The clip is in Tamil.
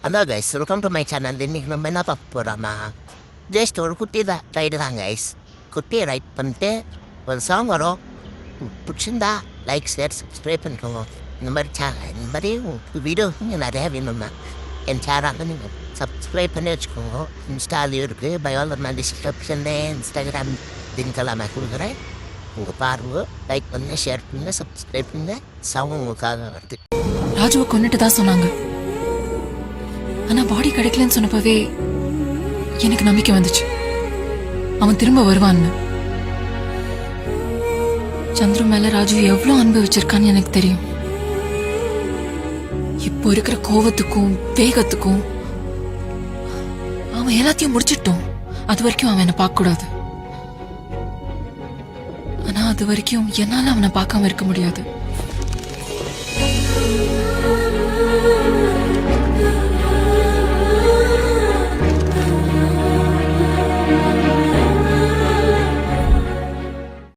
Hello guys, welcome to my channel. இன்னைக்கு நம்ம என்ன பார்க்க போகிறோம்னா ஜஸ்ட் ஒரு குட்டி ரைடு தான் கைஸ். குட்டியை ரைட் பண்ணிட்டு ஒரு சாங் வரும். பிடிச்சிருந்தா லைக், ஷேர், சப்ஸ்கிரைப் பண்ணிக்கோங்க. இந்த மாதிரி வீடியோ நீங்கள் நிறையா வேணும்னா என் சேனலை நீங்கள் சப்ஸ்கிரைப் பண்ணி வச்சுக்கோங்க. இன்ஸ்டாலையும் இருக்குது, பயோவில் டிஸ்கிரிப்ஷன்ல இன்ஸ்டாகிராம் லிங்க்கெல்லாம் நான் கொடுக்குறேன். உங்கள் பாருங்க, லைக் பண்ணுங்க, ஷேர் பண்ணுங்க, சப்ஸ்கிரைப் பண்ணுங்க. சாங் உங்களுக்காக வருது. ராஜுவை கொண்டுட்டு தான் சொன்னாங்க. ஆனா பாடி கிடைக்கலன்னு சொன்னப்பவே எனக்கு நம்பிக்கை வந்துச்சு, அவன் திரும்ப வருவான்னு. சந்துரு மேல ராஜு எவ்வளவு அன்பு வச்சிருக்கான்னு எனக்கு தெரியும். இப்போ இருக்கிற கோவத்துக்கும் வேகத்துக்கும் அவன் எல்லாத்தையும் முடிச்சிட்டோம். அது வரைக்கும் அவன் என்ன பார்க்க கூடாது. ஆனா அது வரைக்கும் என்னால அவனை பார்க்காம இருக்க முடியாது.